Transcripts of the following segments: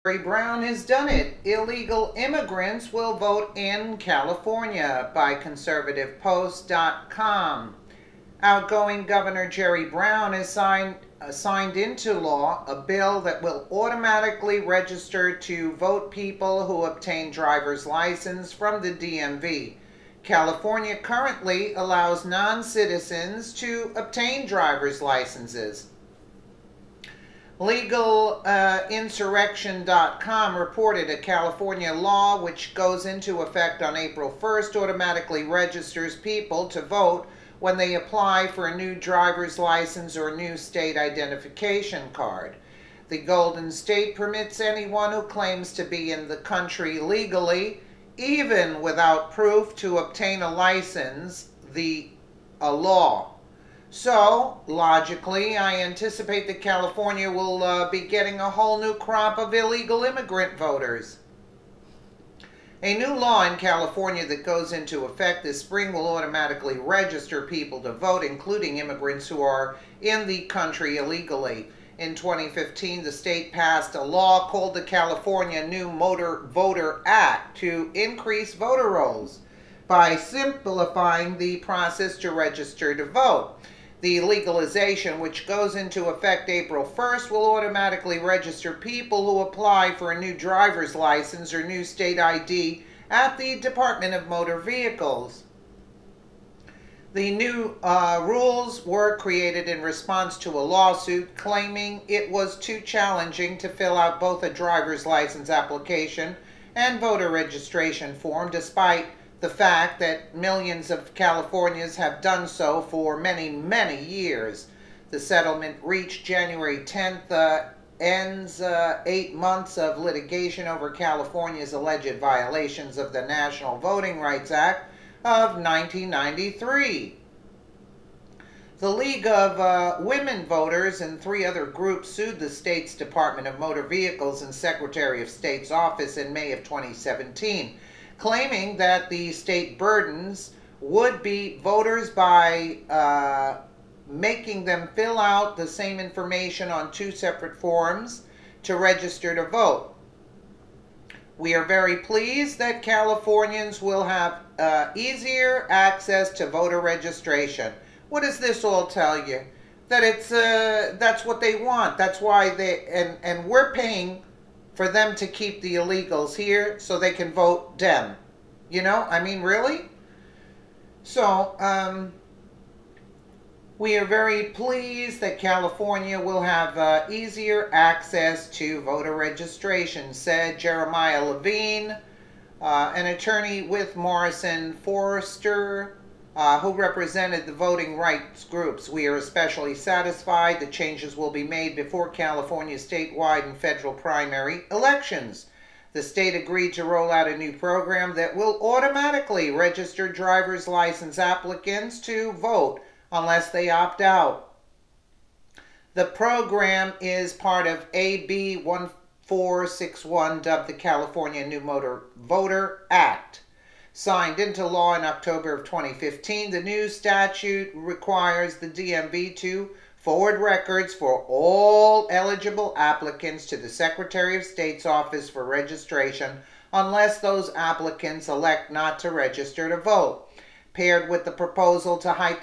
Jerry Brown has done it. Illegal immigrants will vote in California by conservativepost.com. Outgoing Governor Jerry Brown has signed into law a bill that will automatically register to vote people who obtain driver's license from the DMV. California currently allows non-citizens to obtain driver's licenses. LegalInsurrection.com reported a California law which goes into effect on April 1st automatically registers people to vote when they apply for a new driver's license or new state identification card. The Golden State permits anyone who claims to be in the country legally, even without proof, to obtain a license, a law. So, logically, I anticipate that California will be getting a whole new crop of illegal immigrant voters. A new law in California that goes into effect this spring will automatically register people to vote, including immigrants who are in the country illegally. In 2015, the state passed a law called the California New Motor Voter Act to increase voter rolls by simplifying the process to register to vote. The legalization, which goes into effect April 1st, will automatically register people who apply for a new driver's license or new state ID at the Department of Motor Vehicles. The new rules were created in response to a lawsuit claiming it was too challenging to fill out both a driver's license application and voter registration form, despite the fact that millions of Californians have done so for many, many years. The settlement reached January 10th ends 8 months of litigation over California's alleged violations of the National Voting Rights Act of 1993. The League of Women Voters and 3 other groups sued the state's Department of Motor Vehicles and Secretary of State's office in May of 2017. Claiming that the state burdens would-be voters by making them fill out the same information on 2 separate forms to register to vote. We are very pleased that Californians will have easier access to voter registration. What does this all tell you? That that's what they want. That's why and we're paying for them to keep the illegals here so they can vote Dem. Really? So, we are very pleased that California will have easier access to voter registration, said Jeremiah Levine, an attorney with Morrison Forrester, who represented the voting rights groups. We are especially satisfied that changes will be made before California's statewide and federal primary elections. The state agreed to roll out a new program that will automatically register driver's license applicants to vote unless they opt out. The program is part of AB 1461, dubbed the California New Motor Voter Act. Signed into law in October of 2015, the new statute requires the DMV to forward records for all eligible applicants to the Secretary of State's office for registration unless those applicants elect not to register to vote. Paired with the proposal to hike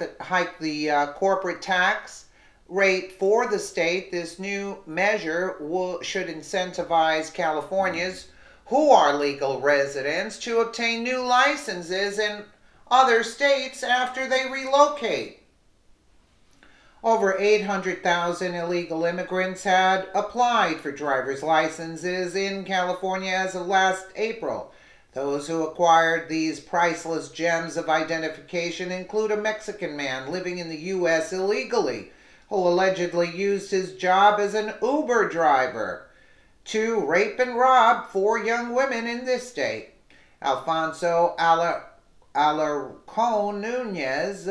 the corporate tax rate for the state, this new measure should incentivize Californians who are legal residents to obtain new licenses in other states after they relocate. Over 800,000 illegal immigrants had applied for driver's licenses in California as of last April. Those who acquired these priceless gems of identification include a Mexican man living in the U.S. illegally, who allegedly used his job as an Uber driver to rape and rob 4 young women in this state. Alfonso Alarcon Nunez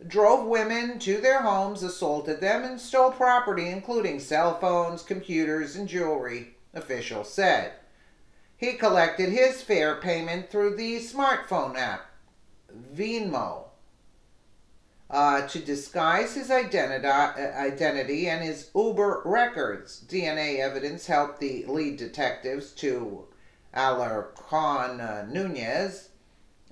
drove women to their homes, assaulted them, and stole property, including cell phones, computers, and jewelry, officials said. He collected his fare payment through the smartphone app, Venmo. to disguise his identity and his Uber records. DNA evidence helped the lead detectives to Alarcon Nunez,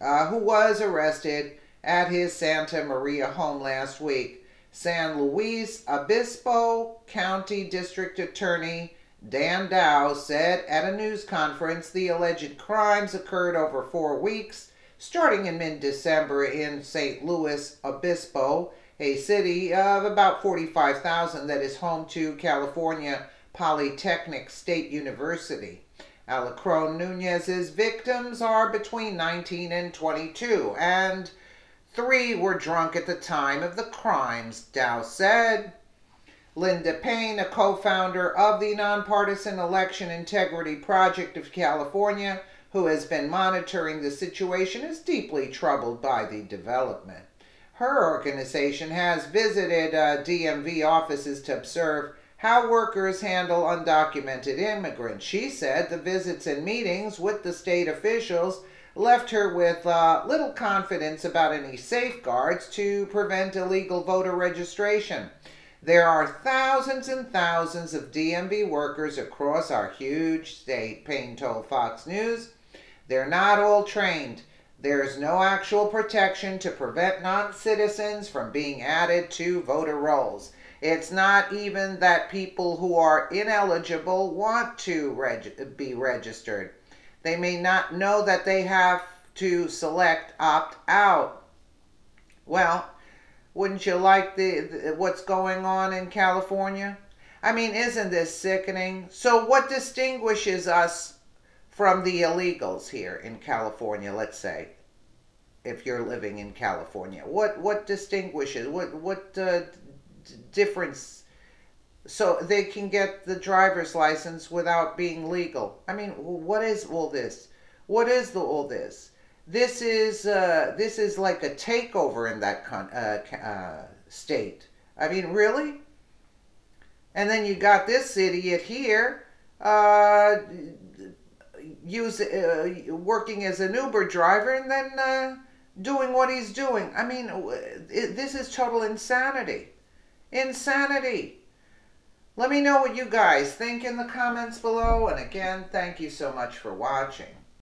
who was arrested at his Santa Maria home last week. San Luis Obispo County District Attorney Dan Dow said at a news conference the alleged crimes occurred over 4 weeks, starting in mid-December in St. Luis Obispo, a city of about 45,000 that is home to California Polytechnic State University. Alarcon Nunez's victims are between 19 and 22, and 3 were drunk at the time of the crimes, Dow said. Linda Payne, a co-founder of the nonpartisan Election Integrity Project of California, who has been monitoring the situation, is deeply troubled by the development. Her organization has visited DMV offices to observe how workers handle undocumented immigrants. She said the visits and meetings with the state officials left her with little confidence about any safeguards to prevent illegal voter registration. There are thousands and thousands of DMV workers across our huge state, Payne told Fox News. They're not all trained. There's no actual protection to prevent non-citizens from being added to voter rolls. It's not even that people who are ineligible want to be registered. They may not know that they have to select opt out. Well, wouldn't you like what's going on in California? I mean, isn't this sickening? So what distinguishes us from the illegals here in California, let's say, if you're living in California? What distinguishes, what difference, so they can get the driver's license without being legal? I mean, what is all this? What is all this? This is like a takeover in that state. I mean, really? And then you got this idiot here working as an Uber driver and then doing what he's doing. I mean, this is total insanity. Insanity. Let me know what you guys think in the comments below. And again, thank you so much for watching.